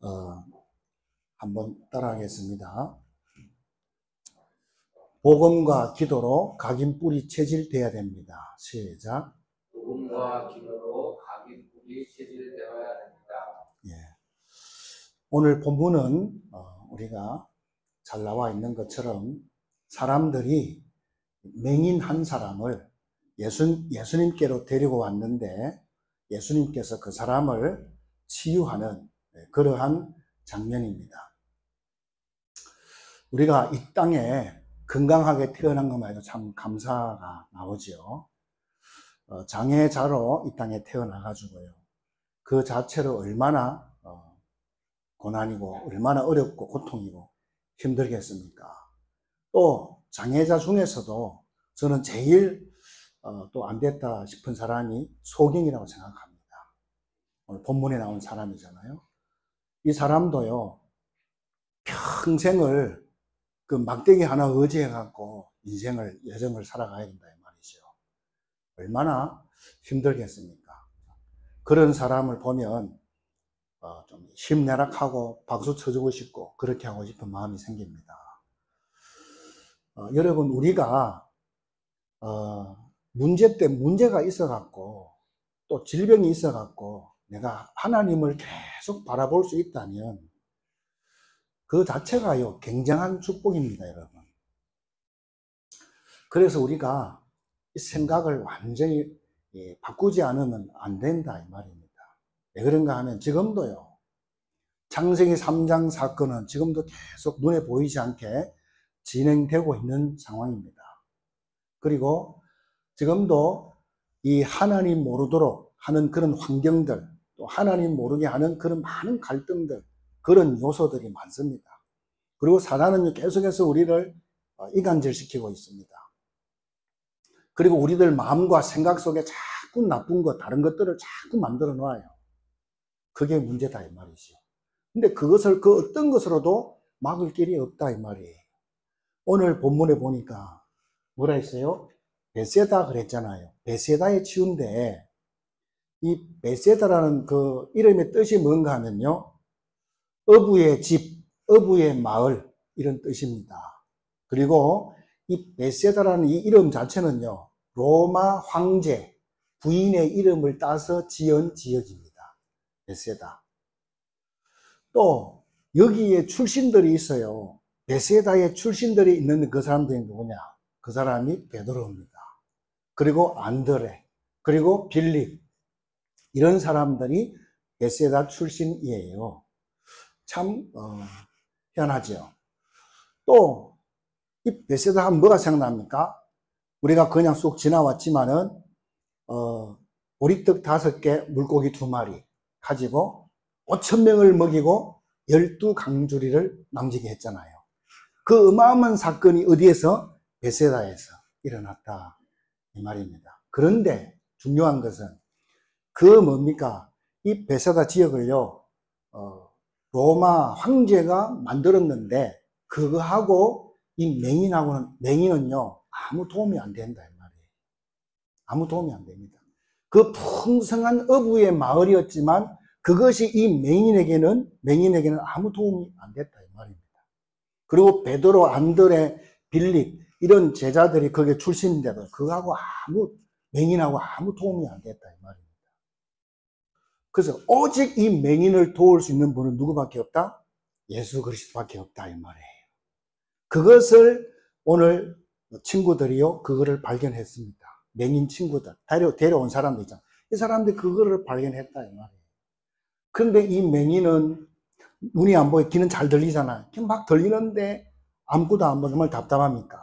어, 한번 따라하겠습니다. 복음과 기도로 각인뿔이 체질되어야 됩니다. 시작. 복음과 기도로 각인뿔이 체질되어야 됩니다. 예. 오늘 본문은 우리가 잘 나와 있는 것처럼 사람들이 맹인 한 사람을 예수님께로 데리고 왔는데 예수님께서 그 사람을 치유하는 그러한 장면입니다. 우리가 이 땅에 건강하게 태어난 것만 해도 참 감사가 나오죠. 장애자로 이 땅에 태어나가지고요. 그 자체로 얼마나 고난이고 얼마나 어렵고 고통이고 힘들겠습니까? 또 장애자 중에서도 저는 제일 또 안 됐다 싶은 사람이 소경이라고 생각합니다. 오늘 본문에 나온 사람이잖아요. 이 사람도요, 평생을 그 막대기 하나 의지해갖고 여정을 살아가야 된다 이 말이죠. 얼마나 힘들겠습니까? 그런 사람을 보면 좀 힘내락하고 박수 쳐주고 싶고 그렇게 하고 싶은 마음이 생깁니다. 여러분, 우리가 문제가 있어갖고 또 질병이 있어갖고 내가 하나님을 계속 바라볼 수 있다면 그 자체가요 굉장한 축복입니다, 여러분. 그래서 우리가 이 생각을 완전히 바꾸지 않으면 안 된다 이 말입니다. 왜 그런가 하면 지금도요, 창세기 3장 사건은 지금도 계속 눈에 보이지 않게 진행되고 있는 상황입니다. 그리고 지금도 이 하나님 모르도록 하는 그런 환경들, 또 하나님 모르게 하는 그런 많은 갈등들, 그런 요소들이 많습니다. 그리고 사단은 계속해서 우리를 이간질시키고 있습니다. 그리고 우리들 마음과 생각 속에 자꾸 나쁜 것, 다른 것들을 자꾸 만들어 놔요. 그게 문제다 이 말이죠. 근데 그것을 그 어떤 것으로도 막을 길이 없다 이 말이에요. 오늘 본문에 보니까 뭐라 했어요? 베세다 그랬잖아요. 베세다의 치유인데 이 베세다라는 그 이름의 뜻이 뭔가 하면요, 어부의 집, 어부의 마을 이런 뜻입니다. 그리고 이 베세다라는 이 이름 자체는요, 로마 황제 부인의 이름을 따서 지은 지역입니다. 베세다. 또 여기에 출신들이 있어요. 베세다에 출신들이 있는 그 사람들이 누구냐? 그 사람이 베드로입니다. 그리고 안드레, 그리고 빌립, 이런 사람들이 베세다 출신이에요. 참 희한하죠. 또 이 베세다 하면 뭐가 생각납니까? 우리가 그냥 쑥 지나왔지만은 보리떡 5개, 물고기 2마리 가지고 5,000명을 먹이고 12강주리를 남기게 했잖아요. 그 어마어마한 사건이 어디에서? 베세다에서 일어났다 이 말입니다. 그런데 중요한 것은 그 뭡니까? 이 베세다 지역을요, 로마 황제가 만들었는데 그거하고 이 맹인은요 아무 도움이 안 된다 이 말이에요. 아무 도움이 안 됩니다. 그 풍성한 어부의 마을이었지만 그것이 이 맹인에게는 아무 도움이 안 됐다 이 말입니다. 그리고 베드로, 안드레, 빌립 이런 제자들이 거기에 출신인데도 그거하고 맹인하고 아무 도움이 안 됐다 이 말입니다. 그래서 오직 이 맹인을 도울 수 있는 분은 누구밖에 없다? 예수 그리스도밖에 없다 이 말이에요. 그것을 오늘 친구들이요 그거를 발견했습니다. 맹인 친구들, 데려온 사람들 있잖아. 이 사람들이 그거를 발견했다 이 말이에요. 그런데 이 맹인은 눈이 안 보여, 귀는 잘 들리잖아요. 막 들리는데 아무것도 안 보면 얼마나 답답합니까?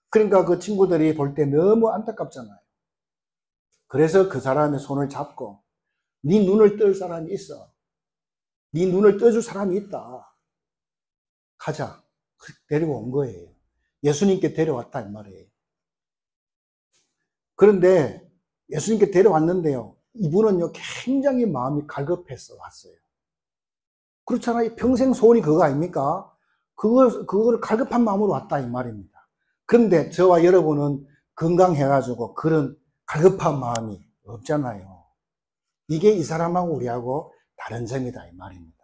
그러니까 그 친구들이 볼 때 너무 안타깝잖아요. 그래서 그 사람의 손을 잡고 네 눈을 뜰 사람이 있어. 네 눈을 떠줄 사람이 있다. 가자. 데리고 온 거예요. 예수님께 데려왔다 이 말이에요. 그런데 예수님께 데려왔는데요, 이분은요 굉장히 마음이 갈급해서 왔어요. 그렇잖아요. 평생 소원이 그거 아닙니까? 그걸 갈급한 마음으로 왔다 이 말입니다. 그런데 저와 여러분은 건강해가지고 그런 갈급한 마음이 없잖아요. 이게 이 사람하고 우리하고 다른 점이다 이 말입니다.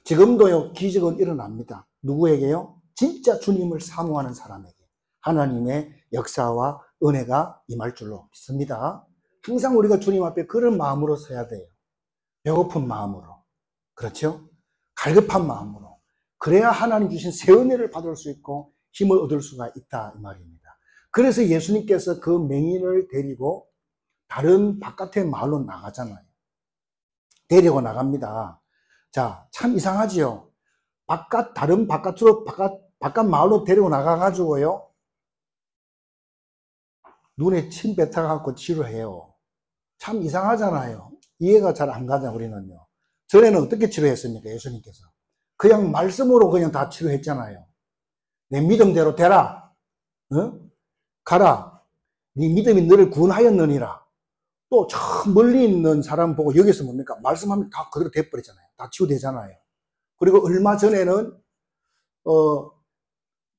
지금도요, 기적은 일어납니다. 누구에게요? 진짜 주님을 사모하는 사람에게 하나님의 역사와 은혜가 임할 줄로 믿습니다. 항상 우리가 주님 앞에 그런 마음으로 서야 돼요. 배고픈 마음으로. 그렇죠? 갈급한 마음으로. 그래야 하나님 주신 새 은혜를 받을 수 있고 힘을 얻을 수가 있다 이 말입니다. 그래서 예수님께서 그 맹인을 데리고 다른 바깥의 마을로 나가잖아요. 데리고 나갑니다. 자, 참 이상하지요. 다른 바깥 마을로 데리고 나가가지고요. 눈에 침 뱉어갖고 치료해요. 참 이상하잖아요. 이해가 잘 안 가잖아요, 우리는요. 전에는 어떻게 치료했습니까, 예수님께서? 그냥 말씀으로 그냥 다 치료했잖아요. 내 믿음대로 되라. 어? 가라. 네 믿음이 너를 구원하였느니라. 또 저 멀리 있는 사람 보고 여기서 뭡니까? 말씀하면 다 그대로 돼버리잖아요. 다 치유되잖아요. 그리고 얼마 전에는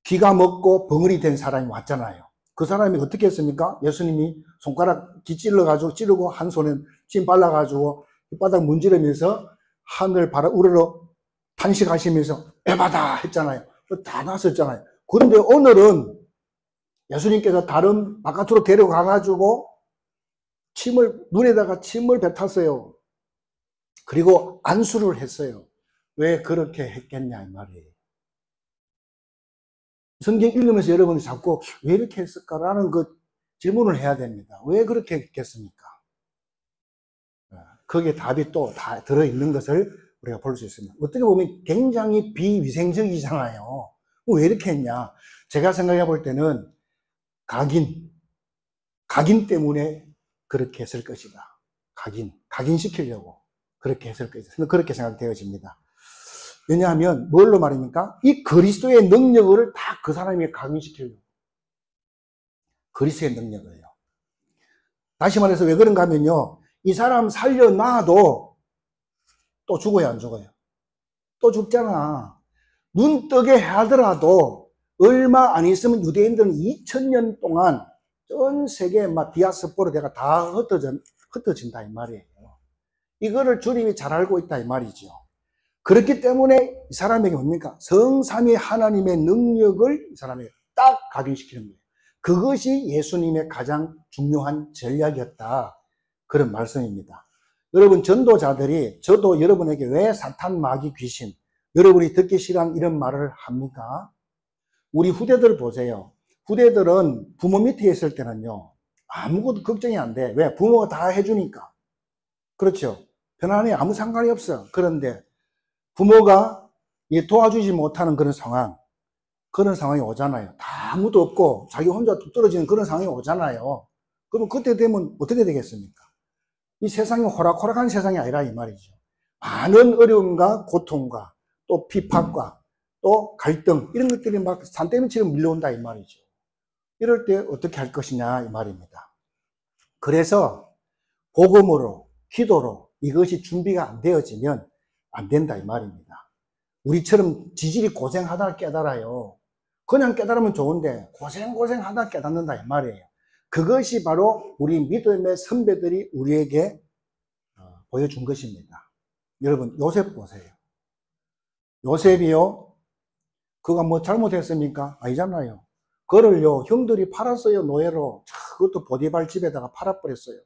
귀가 먹고 벙어리 된 사람이 왔잖아요. 그 사람이 어떻게 했습니까? 예수님이 손가락 찌르고 한 손에 침 발라가지고 혓바닥 문지르면서 하늘 우러러 탄식하시면서 에바다 했잖아요. 다 났었잖아요. 그런데 오늘은 예수님께서 다른 바깥으로 데려가가지고 눈에다가 침을 뱉었어요. 그리고 안수를 했어요. 왜 그렇게 했겠냐 이 말이에요. 성경 읽으면서 여러분이 자꾸 왜 이렇게 했을까라는 그 질문을 해야 됩니다. 왜 그렇게 했겠습니까? 거기에 답이 또 다 들어있는 것을 우리가 볼 수 있습니다. 어떻게 보면 굉장히 비위생적이잖아요. 왜 이렇게 했냐? 제가 생각해 볼 때는 각인 때문에 그렇게 했을 것이다. 각인시키려고 그렇게 했을 것이다. 그렇게 생각되어집니다. 왜냐하면 뭘로 말입니까? 이 그리스도의 능력을 다 그 사람이 각인시키려고. 그리스도의 능력을요. 다시 말해서 왜 그런가 하면요. 이 사람 살려놔도 또 죽어요, 안 죽어요? 또 죽잖아. 눈 뜨게 하더라도 얼마 안 있으면 유대인들은 2000년 동안 전 세계에 막 디아스포라가 다 흩어진다 이 말이에요. 이거를 주님이 잘 알고 있다 이 말이죠. 그렇기 때문에 이 사람에게 뭡니까? 성삼위 하나님의 능력을 이 사람에게 딱 각인시키는 거예요. 그것이 예수님의 가장 중요한 전략이었다. 그런 말씀입니다. 여러분 전도자들이 저도 여러분에게 왜 사탄, 마귀, 귀신 여러분이 듣기 싫어하는 이런 말을 합니까? 우리 후대들 보세요. 후대들은 부모 밑에 있을 때는요. 아무것도 걱정이 안 돼. 왜? 부모가 다 해주니까. 그렇죠. 편안해. 아무 상관이 없어. 그런데 부모가 도와주지 못하는 그런 상황이 오잖아요. 다 아무도 없고 자기 혼자 뚝 떨어지는 그런 상황이 오잖아요. 그럼 그때 되면 어떻게 되겠습니까? 이 세상이 호락호락한 세상이 아니라 이 말이죠. 많은 어려움과 고통과 또 비판과 또 갈등 이런 것들이 막 산더미처럼 밀려온다 이 말이죠. 이럴 때 어떻게 할 것이냐 이 말입니다. 그래서 복음으로 기도로 이것이 준비가 안 되어지면 안 된다 이 말입니다. 우리처럼 지질이 고생하다 깨달아요. 그냥 깨달으면 좋은데 고생하다 깨닫는다 이 말이에요. 그것이 바로 우리 믿음의 선배들이 우리에게 보여준 것입니다. 여러분 요셉 보세요. 요셉이요. 그가 뭐 잘못했습니까? 아니잖아요. 그를요 형들이 팔았어요. 노예로. 그것도 보디발 집에다가 팔아버렸어요.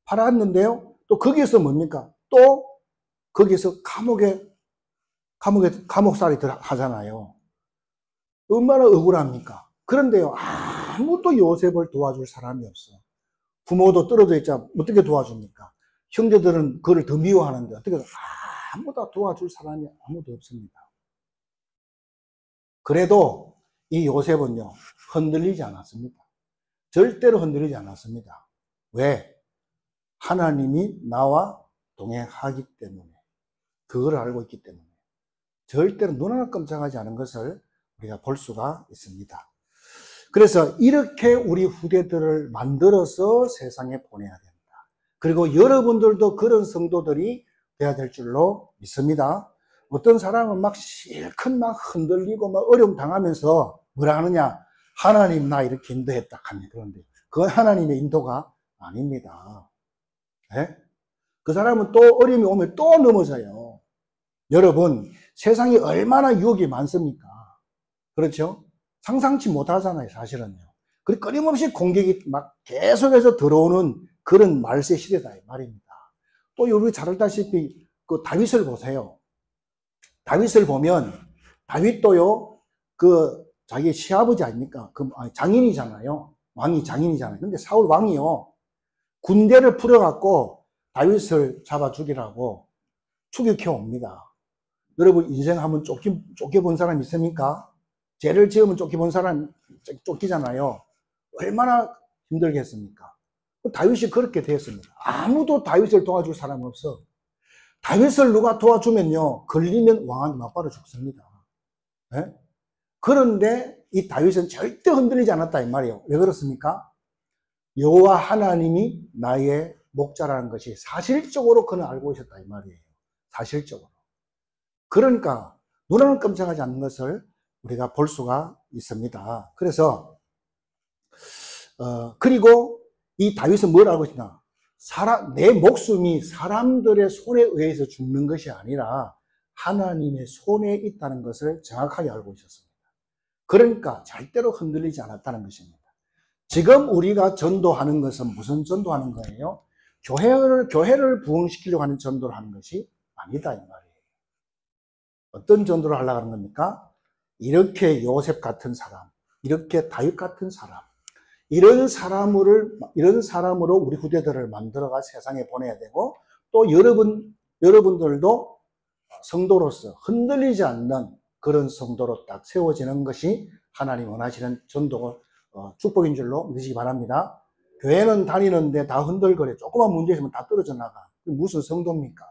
팔았는데요. 또 거기에서 뭡니까? 또 거기서 감옥살이 하잖아요. 얼마나 억울합니까? 그런데요, 아무도 요셉을 도와줄 사람이 없어. 부모도 떨어져 있자 어떻게 도와줍니까? 형제들은 그를 더 미워하는데 어떻게 아무도 도와줄 사람이 아무도 없습니다. 그래도 이 요셉은요, 흔들리지 않았습니다. 절대로 흔들리지 않았습니다. 왜? 하나님이 나와 동행하기 때문에, 그걸 알고 있기 때문에 절대로 눈 하나 깜짝하지 않은 것을 우리가 볼 수가 있습니다. 그래서 이렇게 우리 후대들을 만들어서 세상에 보내야 됩니다. 그리고 여러분들도 그런 성도들이 돼야 될 줄로 믿습니다. 어떤 사람은 막 실컷 막 흔들리고 막 어려움 당하면서 뭐라 하느냐? 하나님 나 이렇게 인도했다 하면 그런데 그건 하나님의 인도가 아닙니다. 네? 그 사람은 또 어려움이 오면 또 넘어져요. 여러분 세상에 얼마나 유혹이 많습니까? 그렇죠? 상상치 못하잖아요, 사실은요. 그리고 끊임없이 공격이 막 계속해서 들어오는 그런 말세 시대다, 이 말입니다. 또 우리 잘 알다시피 그 다윗을 보세요. 다윗을 보면, 다윗도요, 그 자기 시아버지 아닙니까? 장인이잖아요. 왕이 장인이잖아요. 근데 사울 왕이요, 군대를 풀어갖고 다윗을 잡아 죽이라고 추격해 옵니다. 여러분, 인생 한번 쫓겨본 사람 있습니까? 죄를 지으면 쫓겨본 사람 쫓기잖아요. 얼마나 힘들겠습니까? 다윗이 그렇게 되었습니다. 아무도 다윗을 도와줄 사람 없어. 다윗을 누가 도와주면요, 걸리면 왕한테 맞받아 죽습니다. 네? 그런데 이 다윗은 절대 흔들리지 않았다, 이 말이에요. 왜 그렇습니까? 여호와 하나님이 나의 목자라는 것이 사실적으로 그는 알고 있었다, 이 말이에요. 사실적으로. 그러니까 눈에는 끔찍하지 않는 것을 우리가 볼 수가 있습니다. 그래서 그리고 이 다윗은 뭘 알고 있나? 내 목숨이 사람들의 손에 의해서 죽는 것이 아니라 하나님의 손에 있다는 것을 정확하게 알고 있었습니다. 그러니까 절대로 흔들리지 않았다는 것입니다. 지금 우리가 전도하는 것은 무슨 전도하는 거예요? 교회를 부흥시키려고 하는 전도를 하는 것이 아니다, 이 말이에요. 어떤 전도를 하려고 하는 겁니까? 이렇게 요셉 같은 사람, 이렇게 다윗 같은 사람, 이런 사람으로 우리 후대들을 만들어가 세상에 보내야 되고, 또 여러분들도 성도로서 흔들리지 않는 그런 성도로 딱 세워지는 것이 하나님 원하시는 전도, 축복인 줄로 믿으시기 바랍니다. 교회는 다니는데 다 흔들거려. 조그만 문제 있으면 다 떨어져 나가. 무슨 성도입니까?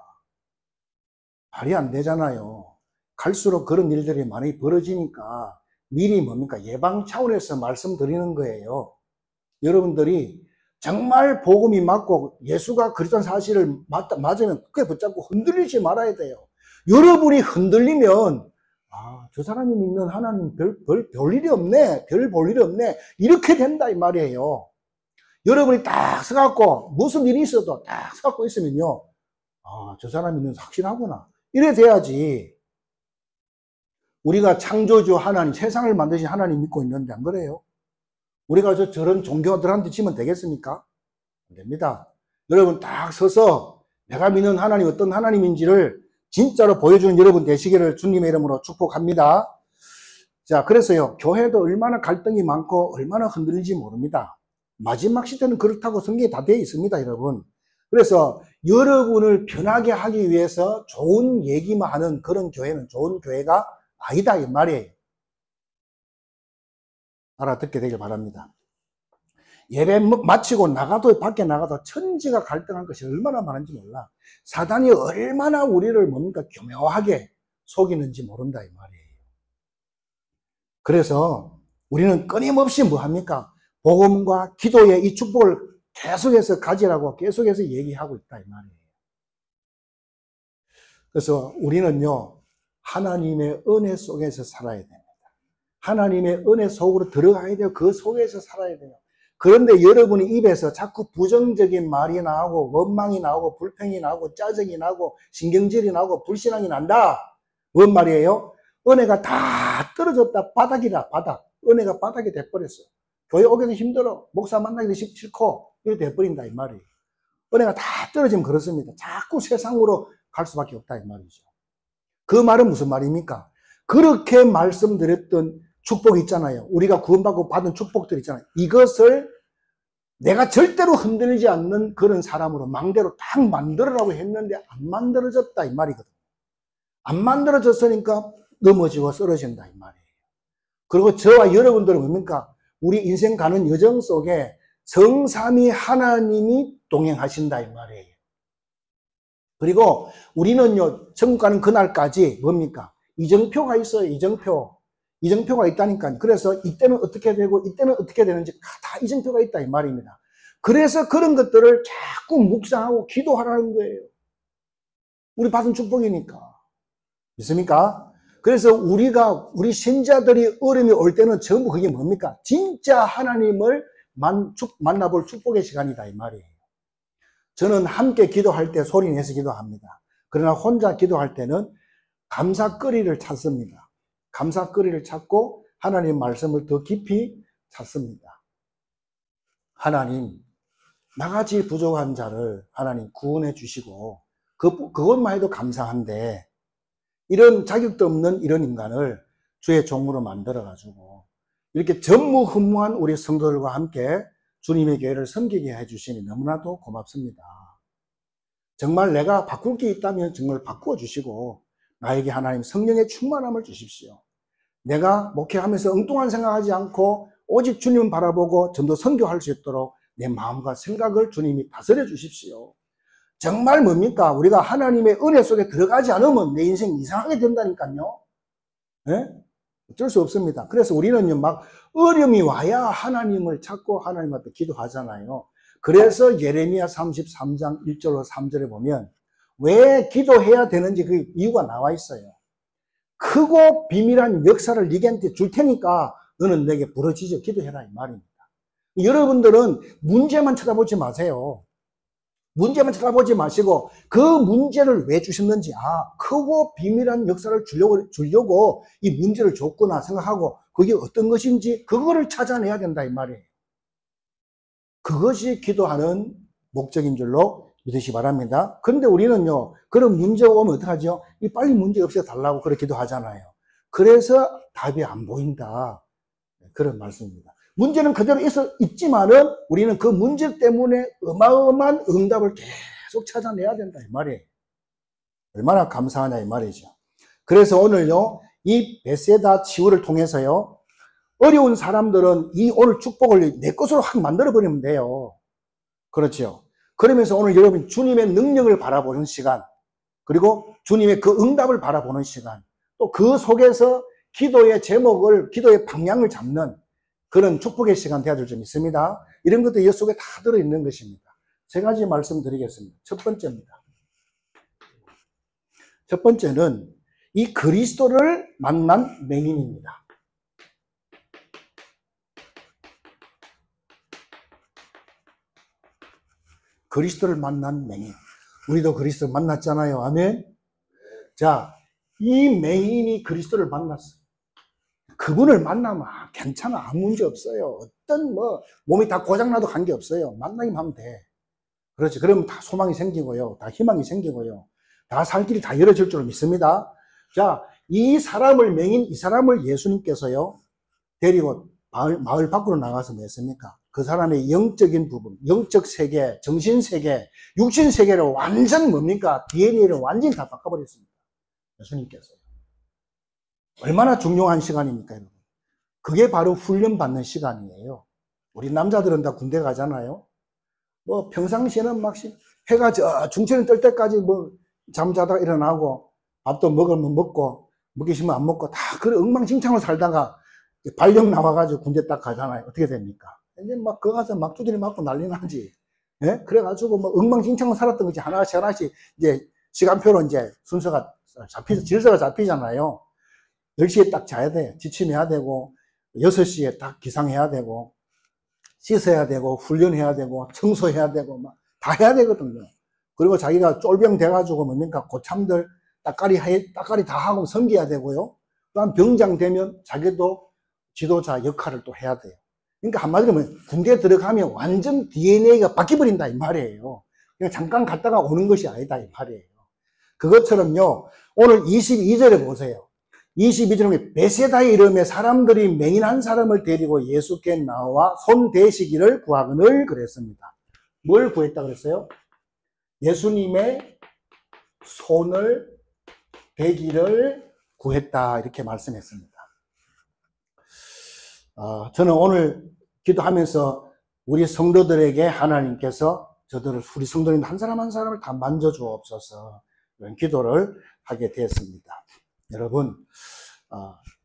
말이 안 되잖아요. 갈수록 그런 일들이 많이 벌어지니까 미리 뭡니까? 예방 차원에서 말씀드리는 거예요. 여러분들이 정말 복음이 맞고 예수가 그리스도인 사실을 맞으면 그게 붙잡고 흔들리지 말아야 돼요. 여러분이 흔들리면 저 사람이 믿는 하나님 별일이 없네, 별 볼 일이 없네, 이렇게 된다 이 말이에요. 여러분이 딱 서갖고 무슨 일이 있어도 딱 서갖고 있으면요, 저 사람이 믿는 확신하구나, 이래 돼야지. 우리가 창조주 하나님, 세상을 만드신 하나님 믿고 있는데 안 그래요? 우리가 저런 종교들한테 지면 되겠습니까? 안 됩니다. 여러분 딱 서서 내가 믿는 하나님 어떤 하나님인지를 진짜로 보여주는 여러분 되시기를 주님의 이름으로 축복합니다. 자, 그래서요, 교회도 얼마나 갈등이 많고 얼마나 흔들리지 모릅니다. 마지막 시대는 그렇다고 성경에 다 되어 있습니다, 여러분. 그래서 여러분을 편하게 하기 위해서 좋은 얘기만 하는 그런 교회는 좋은 교회가 아니다 이 말이에요. 알아듣게 되길 바랍니다. 예배 마치고 밖에 나가도 천지가 갈등한 것이 얼마나 많은지 몰라. 사단이 얼마나 우리를 뭡니까? 교묘하게 속이는지 모른다 이 말이에요. 그래서 우리는 끊임없이 뭐 합니까? 복음과 기도의 이 축복을 계속해서 가지라고 계속해서 얘기하고 있다 이 말이에요. 그래서 우리는요, 하나님의 은혜 속에서 살아야 됩니다. 하나님의 은혜 속으로 들어가야 돼요. 그 속에서 살아야 돼요. 그런데 여러분이 입에서 자꾸 부정적인 말이 나오고 원망이 나오고 불평이 나오고 짜증이 나고 신경질이 나오고 불신앙이 난다. 뭔 말이에요? 은혜가 다 떨어졌다. 바닥이다. 바닥. 은혜가 바닥이 돼버렸어. 교회 오기도 힘들어. 목사 만나기도 싫고 이렇게 돼버린다 이 말이에요. 은혜가 다 떨어지면 그렇습니다. 자꾸 세상으로 갈 수밖에 없다 이 말이죠. 그 말은 무슨 말입니까? 그렇게 말씀드렸던 축복이 있잖아요. 우리가 구원받고 받은 축복들 있잖아요. 이것을 내가 절대로 흔들리지 않는 그런 사람으로 망대로 딱 만들어라고 했는데 안 만들어졌다 이 말이거든요. 안 만들어졌으니까 넘어지고 쓰러진다 이 말이에요. 그리고 저와 여러분들은 뭡니까? 우리 인생 가는 여정 속에 성삼위 하나님이 동행하신다 이 말이에요. 그리고 우리는요, 천국 가는 그날까지 뭡니까? 이정표가 있어요. 이정표가 있다니까요. 그래서 이때는 어떻게 되고 이때는 어떻게 되는지 다 이정표가 있다 이 말입니다. 그래서 그런 것들을 자꾸 묵상하고 기도하라는 거예요. 우리 받은 축복이니까. 믿습니까? 그래서 우리 신자들이 어려움이 올 때는 전부 그게 뭡니까? 진짜 하나님을 만나볼 축복의 시간이다 이 말이에요. 저는 함께 기도할 때 소리 내서 기도합니다. 그러나 혼자 기도할 때는 감사거리를 찾습니다. 감사거리를 찾고 하나님 말씀을 더 깊이 찾습니다. 하나님, 나같이 부족한 자를 하나님 구원해 주시고 그것만 해도 감사한데 이런 자격도 없는 이런 인간을 주의 종으로 만들어가지고 이렇게 전무후무한 우리 성도들과 함께 주님의 교회를 섬기게 해주시니 너무나도 고맙습니다. 정말 내가 바꿀 게 있다면 정말 바꾸어 주시고 나에게 하나님 성령의 충만함을 주십시오. 내가 목회하면서 엉뚱한 생각하지 않고 오직 주님 바라보고 전도 선교할 수 있도록 내 마음과 생각을 주님이 다스려 주십시오. 정말 뭡니까? 우리가 하나님의 은혜 속에 들어가지 않으면 내 인생 이상하게 된다니까요. 네? 어쩔 수 없습니다. 그래서 우리는요, 막 어려움이 와야 하나님을 찾고 하나님 앞에 기도하잖아요. 그래서 예레미야 33장 1절로 3절에 보면 왜 기도해야 되는지 그 이유가 나와 있어요. 크고 비밀한 역사를 네게한테 줄 테니까 너는 내게 부르짖어 기도해라 이 말입니다. 여러분들은 문제만 쳐다보지 마세요. 문제만 쳐다보지 마시고 그 문제를 왜 주셨는지 크고 비밀한 역사를 주려고 이 문제를 줬구나 생각하고 그게 어떤 것인지 그거를 찾아내야 된다 이 말이에요. 그것이 기도하는 목적인 줄로 믿으시 바랍니다. 그런데 우리는요, 그런 문제가 오면 어떡하죠? 빨리 문제 없애 달라고 그렇게 기도하잖아요. 그래서 답이 안 보인다. 그런 말씀입니다. 문제는 그대로 있지만은 우리는 그 문제 때문에 어마어마한 응답을 계속 찾아내야 된다 이 말이에요. 얼마나 감사하냐 이 말이죠. 그래서 오늘요, 이 베세다 치유를 통해서요, 어려운 사람들은 이 오늘 축복을 내 것으로 확 만들어 버리면 돼요. 그렇죠. 그러면서 오늘 여러분 주님의 능력을 바라보는 시간, 그리고 주님의 그 응답을 바라보는 시간, 또 그 속에서 기도의 제목을, 기도의 방향을 잡는 그런 축복의 시간 되어줄 점 있습니다. 이런 것도 이 속에 다 들어있는 것입니다. 세 가지 말씀드리겠습니다. 첫 번째입니다. 첫 번째는 이 그리스도를 만난 맹인입니다. 그리스도를 만난 맹인. 우리도 그리스도를 만났잖아요. 아멘. 자, 이 맹인이 그리스도를 만났어요. 그분을 만나면 괜찮아. 아무 문제 없어요. 어떤 몸이 다 고장나도 관계없어요. 만나기만 하면 돼. 그렇지. 그러면 다 소망이 생기고요. 다 희망이 생기고요. 다 살 길이 다 열어질 줄 믿습니다. 자, 이 사람을 예수님께서요, 데리고 마을 밖으로 나가서 뭐 했습니까? 그 사람의 영적인 부분, 영적 세계, 정신 세계, 육신 세계를 완전 뭡니까? DNA를 완전히 다 바꿔버렸습니다. 예수님께서. 얼마나 중요한 시간입니까, 여러분? 그게 바로 훈련받는 시간이에요. 우리 남자들은 다 군대 가잖아요. 평상시에는 막 해가 중천이 뜰 때까지 잠자다가 일어나고 밥도 먹으면 먹고 먹기 싫으면 안 먹고 다 그런 엉망진창으로 살다가 발령 나와가지고 군대 딱 가잖아요. 어떻게 됩니까? 이제 막 거 가서 막 두드려 맞고 난리 나지. 예? 그래가지고 엉망진창으로 살았던 것이 하나씩 이제 시간표로 이제 순서가 질서가 잡히잖아요. 10시에 딱 자야 돼. 지침해야 되고, 6시에 딱 기상해야 되고, 씻어야 되고, 훈련해야 되고, 청소해야 되고, 막 다 해야 되거든요. 그리고 자기가 쫄병 돼가지고 뭡니까? 고참들 따까리 다 하고 섬겨야 되고요. 또한 병장 되면 자기도 지도자 역할을 또 해야 돼요. 그러니까 한마디로 군대에 들어가면 완전 DNA가 바뀌어버린다 이 말이에요. 그냥 잠깐 갔다가 오는 것이 아니다 이 말이에요. 그것처럼요, 오늘 22절에 보세요. 22절에 베세다의 이름에 사람들이 맹인한 사람을 데리고 예수께 나와 손 대시기를 구하거늘 그랬습니다. 뭘 구했다 그랬어요? 예수님의 손을 대기를 구했다 이렇게 말씀했습니다. 저는 오늘 기도하면서 우리 성도들에게 하나님께서 우리 성도님 한 사람 한 사람을 다 만져주옵소서 이런 기도를 하게 되었습니다. 여러분,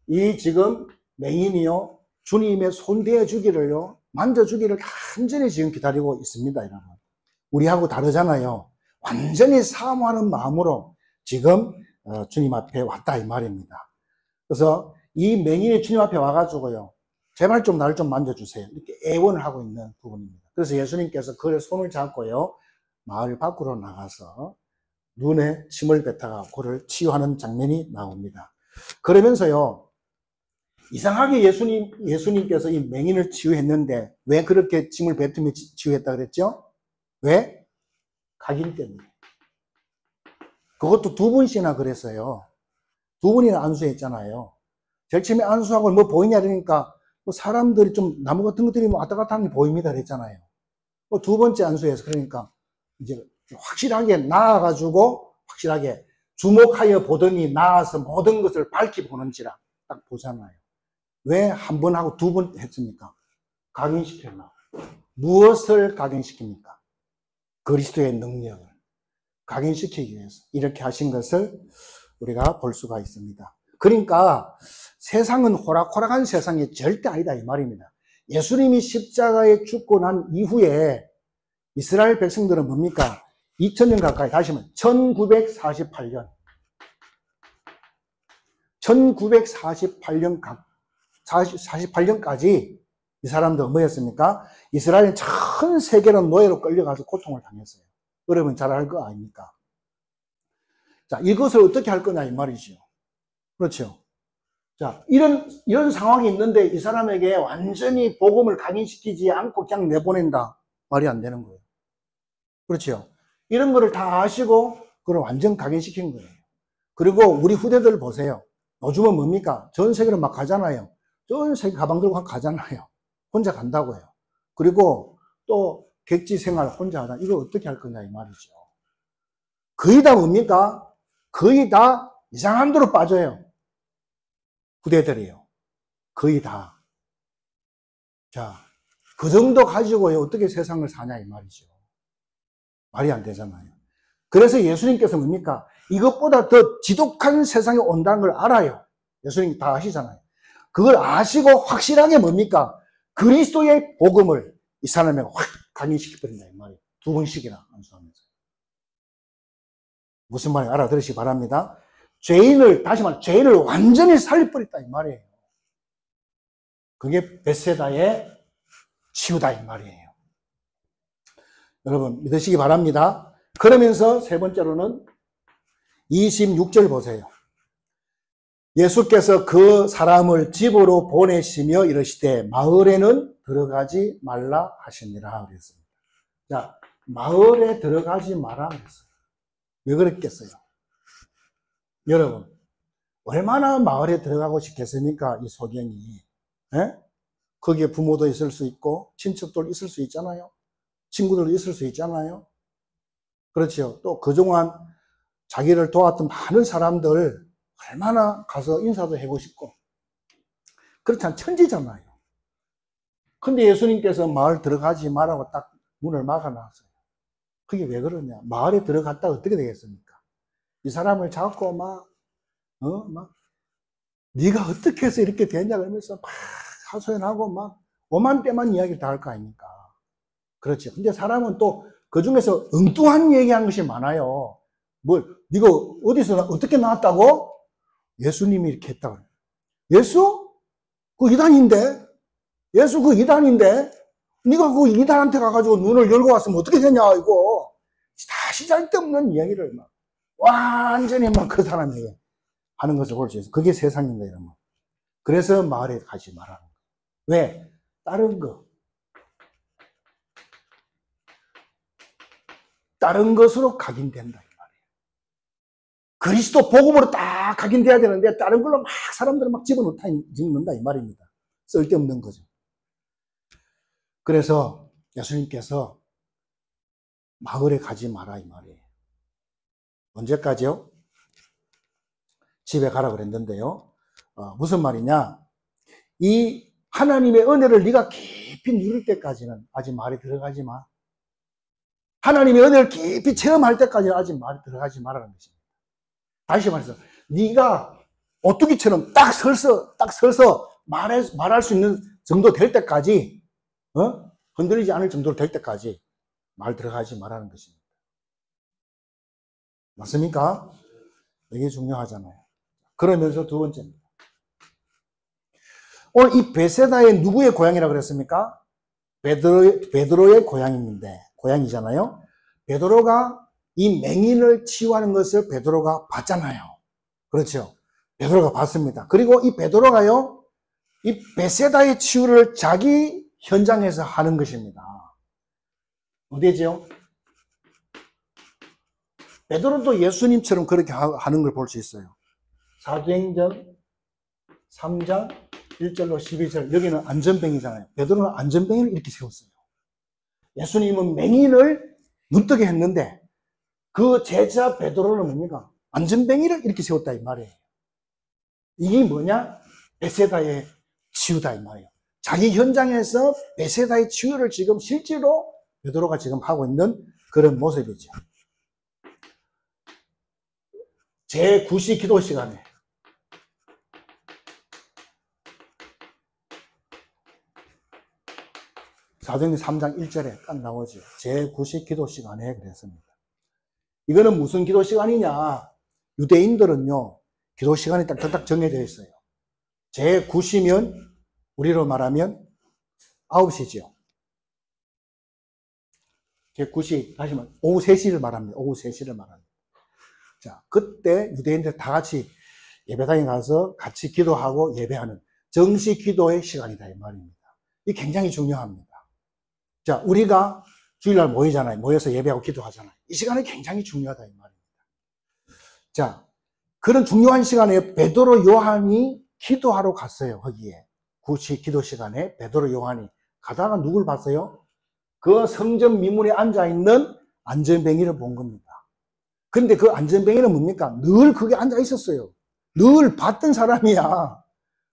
이 지금 맹인이요, 주님의 손 대주기를요, 만져주기를 간절히 지금 기다리고 있습니다, 여러분. 우리하고 다르잖아요. 완전히 사모하는 마음으로 지금 주님 앞에 왔다 이 말입니다. 그래서 이 맹인이 주님 앞에 와가지고요, 제발 좀 나를 좀 만져주세요. 이렇게 애원을 하고 있는 부분입니다. 그래서 예수님께서 그의 손을 잡고요, 마을 밖으로 나가서 눈에 침을 뱉다가 그를 치유하는 장면이 나옵니다. 그러면서요, 이상하게 예수님께서 이 맹인을 치유했는데 왜 그렇게 침을 뱉으며 치유했다 그랬죠? 왜? 각인 때문에. 그것도 두 번씩이나 그랬어요. 두 번이나 안수했잖아요. 제일 처음에 안수하고 뭐 보이냐 그러니까 뭐 사람들이 좀 나무 같은 것들이 뭐 왔다 갔다 하는 게 보입니다 그랬잖아요. 뭐 두 번째 안수에서 그러니까 이제 확실하게 나아가지고 확실하게 주목하여 보더니 나아서 모든 것을 밝히 보는지라 딱 보잖아요. 왜 한 번 하고 두 번 했습니까? 각인시켜놔. 무엇을 각인시킵니까? 그리스도의 능력을 각인시키기 위해서 이렇게 하신 것을 우리가 볼 수가 있습니다. 그러니까 세상은 호락호락한 세상이 절대 아니다 이 말입니다. 예수님이 십자가에 죽고 난 이후에 이스라엘 백성들은 뭡니까? 2000년 가까이 다시 하면 1948년까지 이 사람들 뭐였습니까? 이스라엘은 전 세계는 노예로 끌려가서 고통을 당했어요. 여러분 잘 알 거 아닙니까? 자, 이것을 어떻게 할 거냐 이 말이죠. 그렇죠. 자, 이런 상황이 있는데 이 사람에게 완전히 복음을 각인시키지 않고 그냥 내보낸다. 말이 안 되는 거예요. 그렇죠. 이런 거를 다 아시고 그걸 완전 각인시킨 거예요. 그리고 우리 후대들 보세요. 요즘은 뭡니까? 전 세계로 막 가잖아요. 전 세계 가방 들고 가잖아요. 혼자 간다고요. 그리고 또 객지 생활 혼자 하다. 이걸 어떻게 할 거냐 이 말이죠. 거의 다 뭡니까? 거의 다 이상한 데로 빠져요. 후대들이요. 거의 다. 자, 그 정도 가지고 어떻게 세상을 사냐 이 말이죠. 말이 안 되잖아요. 그래서 예수님께서 뭡니까? 이것보다 더 지독한 세상이 온다는 걸 알아요. 예수님이 다 아시잖아요. 그걸 아시고 확실하게 뭡니까? 그리스도의 복음을 이 사람에게 확 각인시켜버린다 이 말이에요. 두 번씩이나 안수하면서. 무슨 말인지 알아들으시기 바랍니다. 다시 말해 죄인을 완전히 살려버렸다 이 말이에요. 그게 벳세다의 치유다 이 말이에요. 여러분 믿으시기 바랍니다. 그러면서 세 번째로는 26절 보세요. 예수께서 그 사람을 집으로 보내시며 이르시되 마을에는 들어가지 말라 하시니라 그랬습니다. 자, 마을에 들어가지 마라 그랬어요. 왜 그랬겠어요? 여러분 얼마나 마을에 들어가고 싶겠습니까? 이 소경이. 에? 거기에 부모도 있을 수 있고 친척도 있을 수 있잖아요. 친구들도 있을 수 있잖아요. 그렇죠. 또 그동안 자기를 도왔던 많은 사람들 얼마나 가서 인사도 하고 싶고. 그렇잖아요. 천지잖아요. 근데 예수님께서 마을 들어가지 말라고 딱 문을 막아놨어요. 그게 왜 그러냐. 마을에 들어갔다 어떻게 되겠습니까? 이 사람을 잡고 막 네가 어떻게 해서 이렇게 됐냐 그러면서 막 하소연하고 막 오만때만 이야기를 다 할 거 아닙니까? 그렇죠. 근데 사람은 또 그 중에서 엉뚱한 얘기하는 것이 많아요. 네가 어디서 어떻게 나왔다고? 예수님이 이렇게 했다고. 예수? 그 이단인데? 예수 그 이단인데? 네가 그 이단한테 가가지고 눈을 열고 왔으면 어떻게 되냐 이거. 다 시잘데없는 이야기를 막 완전히 막 그 사람에게 하는 것을 볼 수 있어요. 그게 세상인가 이러면. 그래서 마을에 가지 말라는 거예요. 왜? 다른 것으로 각인된다 이 말이에요. 그리스도 복음으로 딱 각인돼야 되는데 다른 걸로 막 사람들을 막 집어넣는다 이 말입니다. 쓸데없는 거죠. 그래서 예수님께서 마을에 가지 마라 이 말이에요. 언제까지요? 집에 가라 그랬는데요. 무슨 말이냐? 이 하나님의 은혜를 네가 깊이 누릴 때까지는 아직 말에 들어가지 마. 하나님의 은혜를 깊이 체험할 때까지는 아직 말에 들어가지 말라는 것입니다. 다시 말해서 네가 오뚜기처럼 딱 서서 말할 수 있는 정도 될 때까지 흔들리지 않을 정도로 될 때까지 말 들어가지 말라는 것입니다. 맞습니까? 이게 중요하잖아요. 그러면서 두 번째입니다. 오늘 이 베세다의 누구의 고향이라고 그랬습니까? 베드로의 고향이잖아요. 베드로가 이 맹인을 치유하는 것을 베드로가 봤잖아요. 그렇죠. 베드로가 봤습니다. 그리고 이 베드로가요, 이 베세다의 치유를 자기 현장에서 하는 것입니다. 어디죠? 베드로도 예수님처럼 그렇게 하는 걸 볼 수 있어요. 사도행전 3장 1절로 12절, 여기는 안전뱅이잖아요. 베드로는 안전뱅이를 이렇게 세웠어요. 예수님은 맹인을 눈뜨게 했는데 그 제자 베드로는 뭡니까? 안전뱅이를 이렇게 세웠다 이 말이에요. 이게 뭐냐? 베세다의 치유다 이 말이에요. 자기 현장에서 베세다의 치유를 지금 실제로 베드로가 지금 하고 있는 그런 모습이죠. 제9시 기도 시간에 사도행전 3장 1절에 딱 나오죠. 제9시 기도 시간에 그랬습니다. 이거는 무슨 기도 시간이냐? 유대인들은요, 기도 시간이 딱딱딱 정해져 있어요. 제9시면 우리로 말하면 9시죠. 제9시, 다시 말하면 오후 3시를 말합니다. 오후 3시를 말합니다. 자, 그때 유대인들 다 같이 예배당에 가서 같이 기도하고 예배하는 정시 기도의 시간이다 이 말입니다. 이게 굉장히 중요합니다. 자, 우리가 주일날 모이잖아요. 모여서 예배하고 기도하잖아요. 이 시간이 굉장히 중요하다 이 말입니다. 자, 그런 중요한 시간에 베드로 요한이 기도하러 갔어요. 거기에 9시 기도 시간에 베드로 요한이 가다가 누굴 봤어요? 그 성전 미문에 앉아있는 안전뱅이를 본 겁니다. 근데 그 안전뱅이는 뭡니까? 늘 거기 앉아 있었어요. 늘 봤던 사람이야.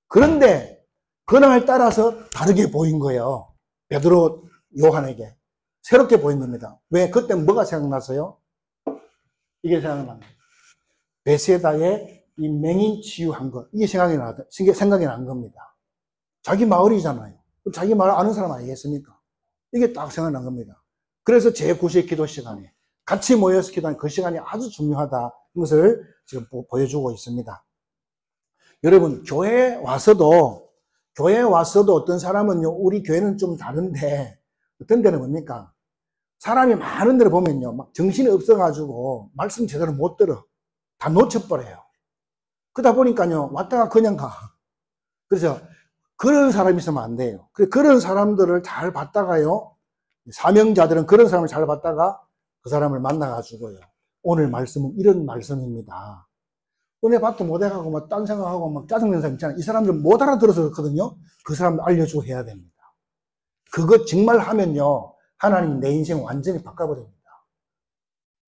그런데 그날 따라서 다르게 보인 거예요. 베드로 요한에게 새롭게 보인 겁니다. 왜? 그때 뭐가 생각났어요? 이게 생각납니다. 베세다의 이 맹인 치유한 것, 이게 생각이 난 겁니다. 자기 마을이잖아요. 자기 마을 아는 사람 아니겠습니까? 이게 딱 생각난 겁니다. 그래서 제9시 기도 시간에 같이 모여서 기도하는 그 시간이 아주 중요하다. 이것을 지금 보여주고 있습니다. 여러분, 교회에 와서도 어떤 사람은요, 우리 교회는 좀 다른데, 어떤 데는 뭡니까? 사람이 많은 데를 보면요, 막 정신이 없어가지고, 말씀 제대로 못 들어. 다 놓쳐버려요. 그러다 보니까요, 왔다가 그냥 가. 그래서, 그런 사람이 있으면 안 돼요. 그런 사람들을 잘 봤다가요, 사명자들은 그런 사람을 잘 봤다가 그 사람을 만나가지고요, 오늘 말씀은 이런 말씀입니다. 은혜 받도 못해가고 막 딴 생각하고 막 짜증내는 사람 있잖아요. 이 사람들 못 알아들어서 그렇거든요. 그 사람들 알려주고 해야 됩니다. 그거 정말 하면요, 하나님이 내 인생 완전히 바꿔버립니다.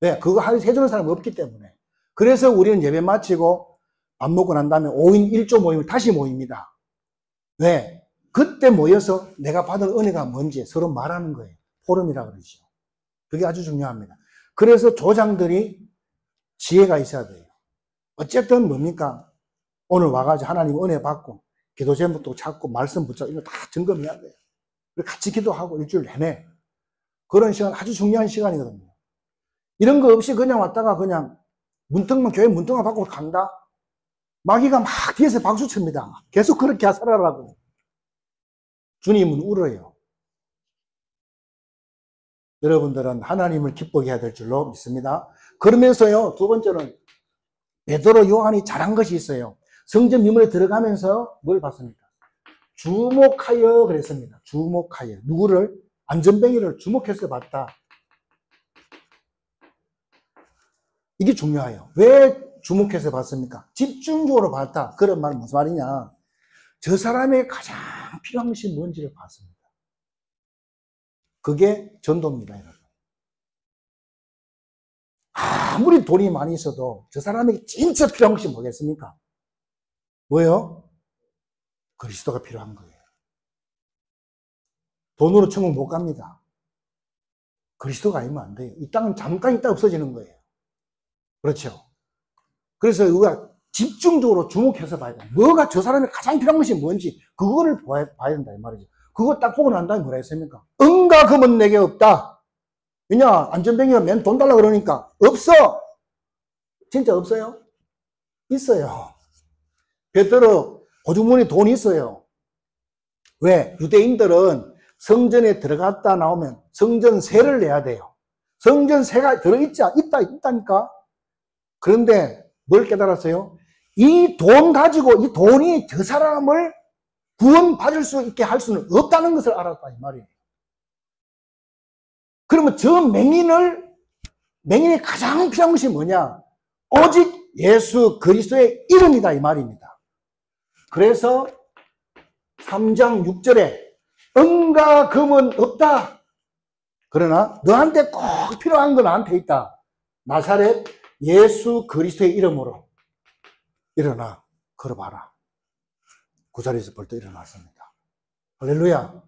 왜? 그거 해주는 사람이 없기 때문에. 그래서 우리는 예배 마치고 밥 먹고 난 다음에 5인 1조 모임을 다시 모입니다. 왜? 그때 모여서 내가 받은 은혜가 뭔지 서로 말하는 거예요. 포럼이라고 그러죠. 그게 아주 중요합니다. 그래서 조장들이 지혜가 있어야 돼요. 어쨌든 뭡니까? 오늘 와가지고 하나님 은혜 받고 기도 제목도 찾고 말씀 붙잡고 이거 다 점검해야 돼요. 같이 기도하고 일주일 내내 그런 시간 아주 중요한 시간이거든요. 이런 거 없이 그냥 왔다가 그냥 교회 문턱만 받고 간다? 마귀가 막 뒤에서 박수 칩니다. 계속 그렇게 살아라고. 주님은 울어요. 여러분들은 하나님을 기쁘게 해야 될 줄로 믿습니다. 그러면서요, 두 번째는 베드로 요한이 잘한 것이 있어요. 성전 미문에 들어가면서 뭘 봤습니까? 주목하여 그랬습니다. 주목하여. 누구를? 안전뱅이를 주목해서 봤다. 이게 중요해요. 왜 주목해서 봤습니까? 집중적으로 봤다. 그런 말은 무슨 말이냐? 저 사람의 가장 필요한 것이 뭔지를 봤습니다. 그게 전도입니다, 여러분. 아무리 돈이 많이 있어도 저 사람에게 진짜 필요한 것이 뭐겠습니까? 뭐예요? 그리스도가 필요한 거예요. 돈으로 천국 못 갑니다. 그리스도가 아니면 안 돼요. 이 땅은 잠깐 있다 없어지는 거예요. 그렇죠? 그래서 우리가 집중적으로 주목해서 봐야 돼요. 뭐가 저 사람의 가장 필요한 것이 뭔지 그거를 봐야 된다 이 말이죠. 그거 딱 보고 난 다음에 뭐라 했습니까? 은과 금은 내게 없다. 왜냐? 안전뱅이가 맨 돈 달라고 그러니까 없어. 진짜 없어요? 있어요. 베드로 고주머니 돈이 있어요. 왜? 유대인들은 성전에 들어갔다 나오면 성전세를 내야 돼요. 성전세가 있다니까. 그런데 뭘 깨달았어요? 이 돈 가지고 이 돈이 저 사람을 구원받을 수 있게 할 수는 없다는 것을 알았다 이 말이에요. 그러면 저 맹인이 가장 필요한 것이 뭐냐? 오직 예수 그리스도의 이름이다 이 말입니다. 그래서 3장 6절에 은과 금은 없다. 그러나 너한테 꼭 필요한 건 나한테 있다. 나사렛 예수 그리스도의 이름으로 일어나 걸어봐라. 그 자리에서 벌떡 일어났습니다. 할렐루야.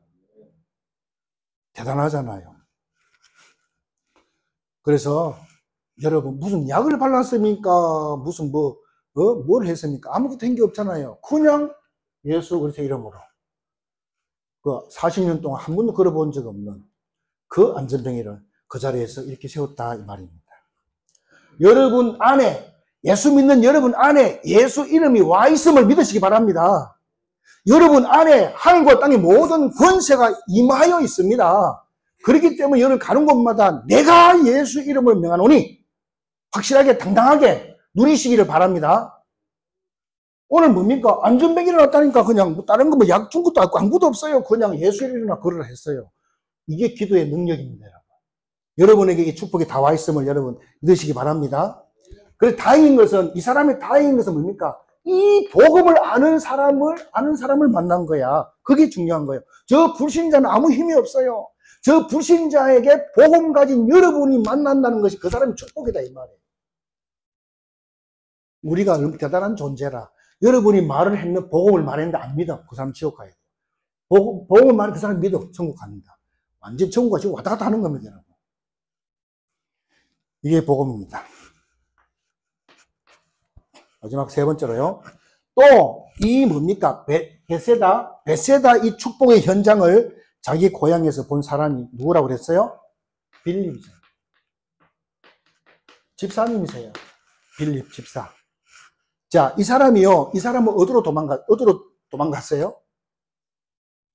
대단하잖아요. 그래서 여러분 무슨 약을 발랐습니까? 무슨 뭘 했습니까? 아무것도 한 게 없잖아요. 그냥 예수 그리스도의 이름으로 그 40년 동안 한 번도 걸어본 적 없는 그 안전뱅이를 그 자리에서 이렇게 세웠다 이 말입니다. 여러분 안에, 예수 믿는 여러분 안에 예수 이름이 와 있음을 믿으시기 바랍니다. 여러분 안에 하늘과 땅의 모든 권세가 임하여 있습니다. 그렇기 때문에 여러분 가는 곳마다 내가 예수 이름을 명하노니 확실하게 당당하게 누리시기를 바랍니다. 오늘 뭡니까? 안전뱅이 일어났다니까 그냥 다른 거 약 준 것도 없고 아무것도 없어요. 그냥 예수 이름이나 걸으라 했어요. 이게 기도의 능력입니다. 여러분에게 이 축복이 다 와 있음을 여러분 믿으시기 바랍니다. 그래서 다행인 것은, 이 사람이 다행인 것은 뭡니까? 이 복음을 아는 사람을 만난 거야. 그게 중요한 거예요. 저 불신자는 아무 힘이 없어요. 저 불신자에게 복음 가진 여러분이 만난다는 것이 그 사람의 축복이다 이 말이에요. 우리가 대단한 존재라. 여러분이 말을 했는 복음을 말했는데 안 믿어. 그 사람 지옥 가야 돼. 복음을 말해 그 사람 믿어. 천국 갑니다. 완전 천국과 지금 왔다 갔다 하는 겁니다, 여러분. 이게 복음입니다. 마지막 세 번째로요. 또 이 뭡니까? 베세다 이 축복의 현장을 자기 고향에서 본 사람이 누구라고 그랬어요? 빌립이세요. 집사님이세요. 빌립 집사. 자, 이 사람은 어디로 도망갔어요?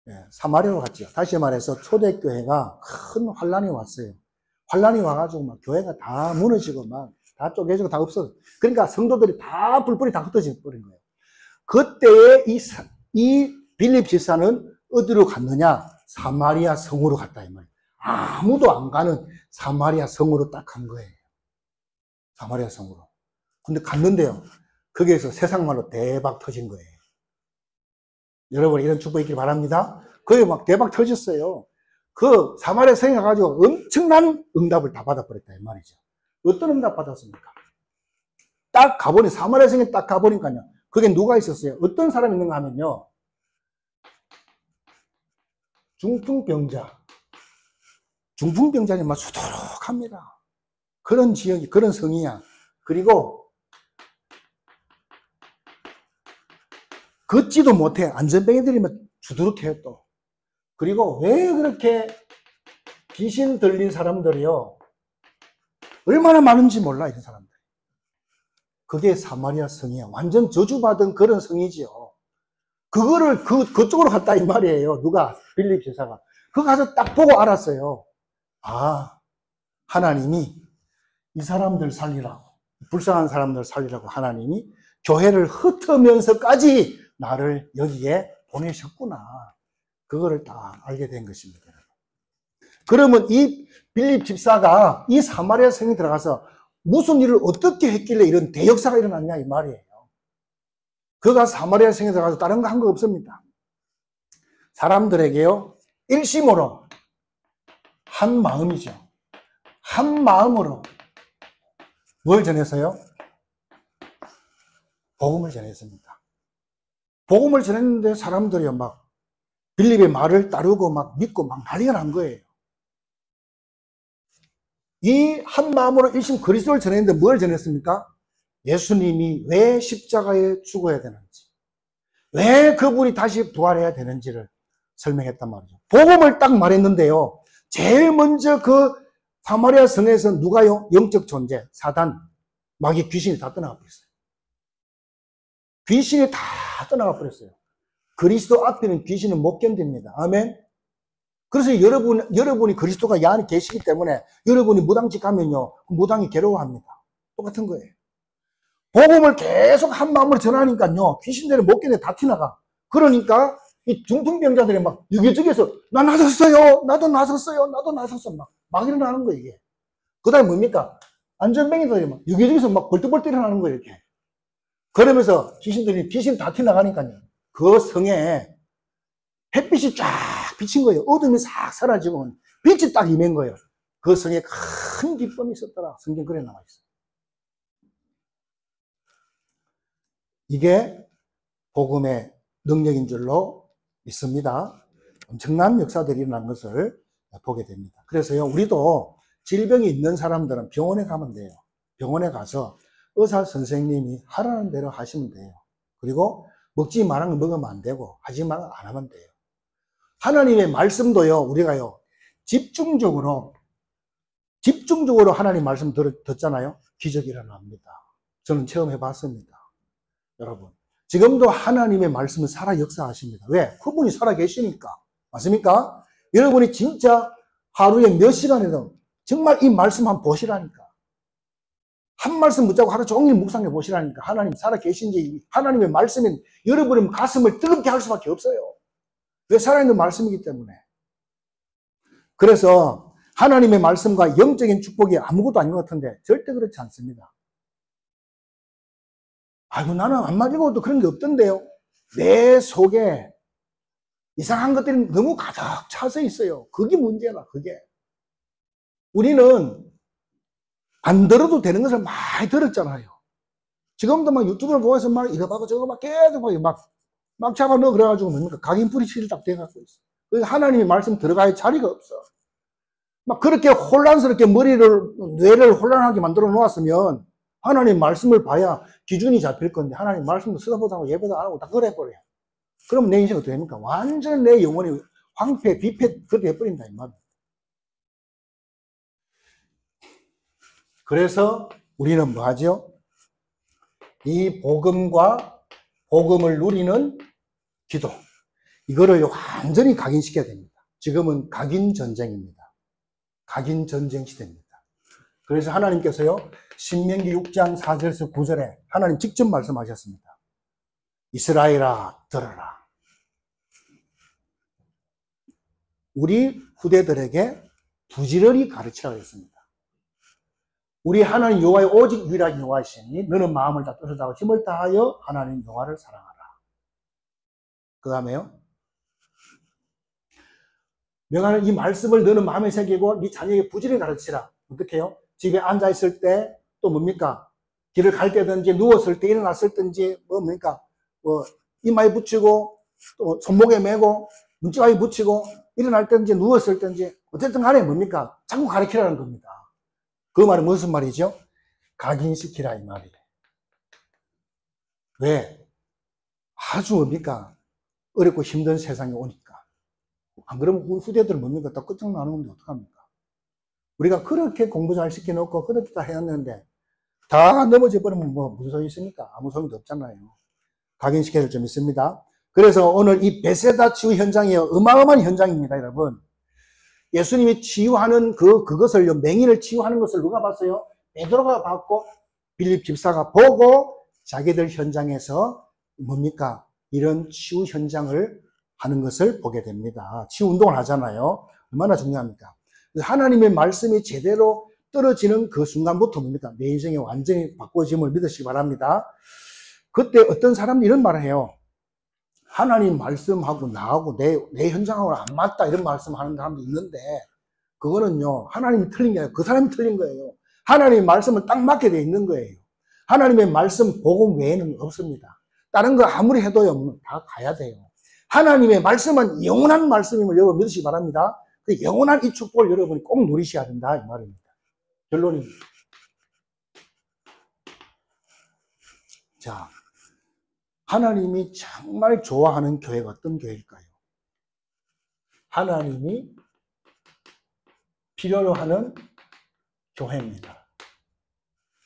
네, 사마리아로 갔죠. 다시 말해서 초대교회가 큰 환란이 왔어요. 환란이 와가지고 막 교회가 다 무너지고 막 다 쪼개지고 다 없어져. 그러니까 성도들이 다 불불이 다 흩어져 버린 거예요. 그때에 이 빌립 집사는 어디로 갔느냐? 사마리아 성으로 갔다 이 말이에요. 아무도 안 가는 사마리아 성으로 딱 간 거예요. 사마리아 성으로. 근데 갔는데요. 거기에서 세상 말로 대박 터진 거예요. 여러분 이런 축복 있길 바랍니다. 거기 막 대박 터졌어요. 그 사마리아 성에 가가지고 엄청난 응답을 다 받아버렸다 이 말이죠. 어떤 응답 받았습니까? 딱 가보니 사마리아 성에 딱 가보니까요. 거기에 누가 있었어요? 어떤 사람이 있는가 하면요. 중풍병자니 막 수두룩합니다. 그런 지역이, 그런 성이야. 그리고 걷지도 못해. 안전뱅이들이 막 주두룩해요 또. 그리고 왜 그렇게 귀신 들린 사람들이요. 얼마나 많은지 몰라 이런 사람들. 그게 사마리아 성이야. 완전 저주받은 그런 성이지요. 그거를 그쪽으로 갔다 이 말이에요. 누가? 빌립 집사가. 그거 가서 딱 보고 알았어요. 아, 하나님이 이 사람들 살리라고, 불쌍한 사람들 살리라고 하나님이 교회를 흩으면서까지 나를 여기에 보내셨구나. 그거를 다 알게 된 것입니다. 그러면 이 빌립 집사가 이 사마리아 성에 들어가서 무슨 일을 어떻게 했길래 이런 대역사가 일어났냐 이 말이에요. 그가 사마리아 성에 들어가서 다른 거 한 거 없습니다. 사람들에게요 일심으로 한 마음이죠. 한 마음으로 뭘 전했어요? 복음을 전했습니다. 복음을 전했는데 사람들이 막 빌립의 말을 따르고 막 믿고 막 난리가 난 거예요. 이 한 마음으로 일심 그리스도를 전했는데 뭘 전했습니까? 예수님이 왜 십자가에 죽어야 되는지, 왜 그분이 다시 부활해야 되는지를 설명했단 말이죠. 복음을 딱 말했는데요. 제일 먼저 그 사마리아 성에서 누가요? 영적 존재, 사단, 마귀, 귀신이 다 떠나가 버렸어요. 귀신이 다 떠나가 버렸어요. 그리스도 앞에는 귀신은 못 견딥니다. 아멘. 그래서 여러분이 그리스도가 이 안에 계시기 때문에 여러분이 무당집 가면요, 무당이 괴로워합니다. 똑같은 거예요. 복음을 계속 한 마음으로 전하니까요, 귀신들이 못 견뎌 다 티나가. 그러니까 이 중풍병자들이 막 여기저기서 나 나섰어요, 나도 나섰어요, 나도 나섰어, 막 일어나는 거예요, 이게. 그 다음에 뭡니까? 안전뱅이들이 막 여기저기서 막 벌떡벌떡 일어나는 거예요, 이렇게. 그러면서 귀신 다 티나가니까요, 그 성에 햇빛이 쫙 비친 거예요. 어둠이 싹 사라지고 빛이 딱 임한 거예요. 그 성에 큰 기쁨이 있었더라. 성경 그래 나와 있어요. 이게 복음의 능력인 줄로 믿습니다. 엄청난 역사들이 일어난 것을 보게 됩니다. 그래서요, 우리도 질병이 있는 사람들은 병원에 가면 돼요. 병원에 가서 의사 선생님이 하라는 대로 하시면 돼요. 그리고 먹지 말라는 거 먹으면 안 되고 하지 말라는 거 안 하면 돼요. 하나님의 말씀도요, 우리가요, 집중적으로 하나님 말씀 듣잖아요. 기적이 일어납니다. 저는 체험해 봤습니다. 여러분, 지금도 하나님의 말씀은 살아 역사하십니다. 왜? 그분이 살아 계시니까. 맞습니까? 여러분이 진짜 하루에 몇 시간이든 정말 이 말씀 한번 보시라니까. 한 말씀 붙잡고 하루 종일 묵상해 보시라니까. 하나님 살아 계신지, 하나님의 말씀은 여러분의 가슴을 뜨겁게 할 수밖에 없어요. 왜? 살아있는 말씀이기 때문에. 그래서 하나님의 말씀과 영적인 축복이 아무것도 아닌 것 같은데 절대 그렇지 않습니다. 아이고, 나는 안만 읽어도 그런 게 없던데요. 내 속에 이상한 것들이 너무 가득 차서 있어요. 그게 문제라, 그게. 우리는 안 들어도 되는 것을 많이 들었잖아요. 지금도 막 유튜브를 보면서 막 이거 봐고 저거 막 계속 막 잡아 넣어 그래가지고 뭡니까? 각인풀이 실딱 돼갖고 있어. 그래서 하나님의 말씀 들어갈 자리가 없어. 막 그렇게 혼란스럽게 뇌를 혼란하게 만들어 놓았으면 하나님 말씀을 봐야 기준이 잡힐 건데 하나님 말씀도 쓰다보다 하고 예배도 안 하고 다 그래버려요. 그러면 내 인생이 어떻게 됩니까? 완전 내 영혼이 황폐, 비폐, 그렇게 해버린다, 이 말. 그래서 우리는 뭐 하죠? 이 복음과 복음을 누리는 기도, 이거를 완전히 각인시켜야 됩니다. 지금은 각인 전쟁입니다. 각인 전쟁 시대입니다. 그래서 하나님께서요, 신명기 6장 4절에서 9절에 하나님 직접 말씀하셨습니다. 이스라엘아, 들어라. 우리 후대들에게 부지런히 가르치라고 했습니다. 우리 하나님 여호와의 오직 유일한 여호와이시니 너는 마음을 다 뜻을 다하고 힘을 다하여 하나님 여호와를 사랑하라. 그 다음에요, 명하는 이 말씀을 너는 마음에 새기고 네 자녀에게 부지런히 가르치라. 어떻게 해요? 집에 앉아있을 때 또 뭡니까? 길을 갈 때든지 누웠을 때 일어났을 든지 뭡니까? 이마에 붙이고 또 손목에 메고 문지방에 붙이고 일어날 때든지 누웠을 때든지 어쨌든 간에 뭡니까? 자꾸 가르치라는 겁니다. 그 말은 무슨 말이죠? 각인시키라 이 말이에요. 왜? 아주 뭡니까? 어렵고 힘든 세상에 오니까. 안 그러면 후대들은 뭡니까? 다 끝장나는 건데 어떡합니까? 우리가 그렇게 공부 잘 시켜놓고 그렇게 다 해놨는데 다 넘어져 버리면 뭐 무슨 소용이 있습니까? 아무 소용도 없잖아요. 각인시켜야 될 점이 있습니다. 그래서 오늘 이 베세다 치유 현장이 어마어마한 현장입니다, 여러분. 예수님이 치유하는 그것을요, 맹인을 치유하는 것을 누가 봤어요? 베드로가 봤고 빌립 집사가 보고 자기들 현장에서 뭡니까? 이런 치유 현장을 하는 것을 보게 됩니다. 치유 운동을 하잖아요. 얼마나 중요합니까? 하나님의 말씀이 제대로 떨어지는 그 순간부터 뭡니까? 내 인생이 완전히 바꿔짐을 믿으시기 바랍니다. 그때 어떤 사람들이 이런 말을 해요. 하나님 말씀하고 나하고 내 현장하고 안 맞다 이런 말씀하는 사람도 있는데 그거는요, 하나님이 틀린 게 아니라 그 사람이 틀린 거예요. 하나님의 말씀은 딱 맞게 돼 있는 거예요. 하나님의 말씀 복음 외에는 없습니다. 다른 거 아무리 해도요, 다 가야 돼요. 하나님의 말씀은 영원한 말씀임을 여러분 믿으시기 바랍니다. 그 영원한 이 축복을 여러분이 꼭 누리셔야 된다 이 말입니다. 결론입니다. 자, 하나님이 정말 좋아하는 교회가 어떤 교회일까요? 하나님이 필요로 하는 교회입니다.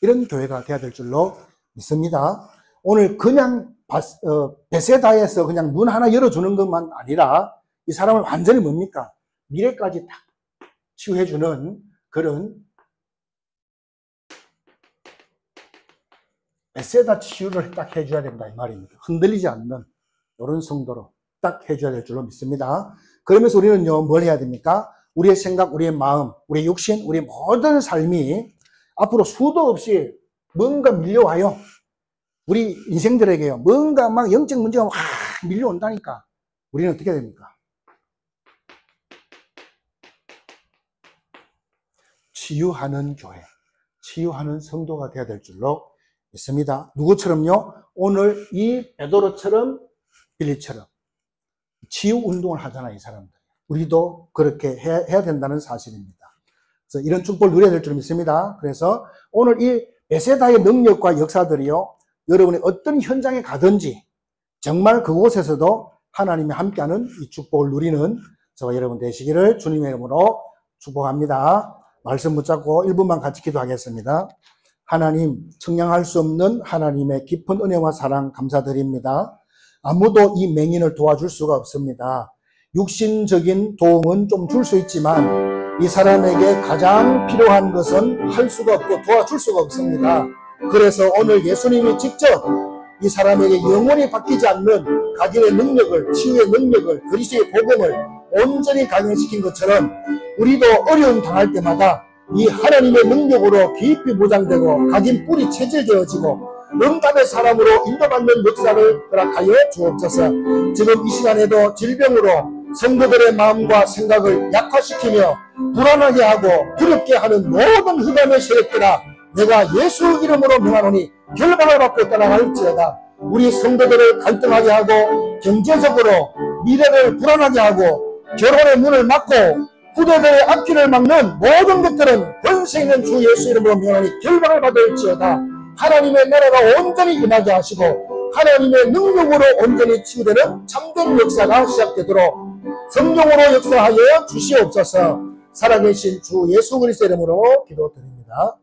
이런 교회가 되어야 될 줄로 믿습니다. 오늘 그냥 베세다에서 그냥 문 하나 열어주는 것만 아니라 이 사람을 완전히 뭡니까? 미래까지 딱 치유해주는 그런 베세다 치유를 딱 해줘야 된다 이 말입니다. 흔들리지 않는 이런 성도로 딱 해줘야 될 줄로 믿습니다. 그러면서 우리는요 뭘 해야 됩니까? 우리의 생각, 우리의 마음, 우리의 육신, 우리의 모든 삶이 앞으로 수도 없이 뭔가 밀려와요. 우리 인생들에게요 뭔가 막 영적 문제가 확 밀려온다니까 우리는 어떻게 됩니까? 치유하는 교회, 치유하는 성도가 되어야 될 줄로 믿습니다. 누구처럼요? 오늘 이 베드로처럼 빌립처럼 치유 운동을 하잖아요, 이 사람들. 우리도 그렇게 해야 된다는 사실입니다. 그래서 이런 축복을 누려야 될 줄 믿습니다. 그래서 오늘 이 베세다의 능력과 역사들이요, 여러분이 어떤 현장에 가든지 정말 그곳에서도 하나님이 함께하는 이 축복을 누리는 저와 여러분 되시기를 주님의 이름으로 축복합니다. 말씀 붙잡고 1분만 같이 기도하겠습니다. 하나님, 청량할 수 없는 하나님의 깊은 은혜와 사랑 감사드립니다. 아무도 이 맹인을 도와줄 수가 없습니다. 육신적인 도움은 좀 줄 수 있지만 이 사람에게 가장 필요한 것은 할 수가 없고 도와줄 수가 없습니다. 그래서 오늘 예수님이 직접 이 사람에게 영원히 바뀌지 않는 각인의 능력을, 치유의 능력을, 그리스도의 복음을 온전히 각인시킨 것처럼 우리도 어려움 당할 때마다 이 하나님의 능력으로 깊이 보장되고 각인 뿔이 체질되어지고 응답의 사람으로 인도받는 역사를 허락하여 주옵소서. 지금 이 시간에도 질병으로 성도들의 마음과 생각을 약화시키며 불안하게 하고 두렵게 하는 모든 흑암의 세력들아, 내가 예수 이름으로 명하노니 결박을 받고 떠나갈지어다. 우리 성도들을 갈등하게 하고 경제적으로 미래를 불안하게 하고 결혼의 문을 막고 후대들의 앞길을 막는 모든 것들은 권세 있는 주 예수 이름으로 명하니 결박을 받을지어다. 하나님의 나라가 온전히 임하게 하시고 하나님의 능력으로 온전히 치유되는 참된 역사가 시작되도록 성령으로 역사하여 주시옵소서. 살아계신 주 예수 그리스도 이름으로 기도드립니다.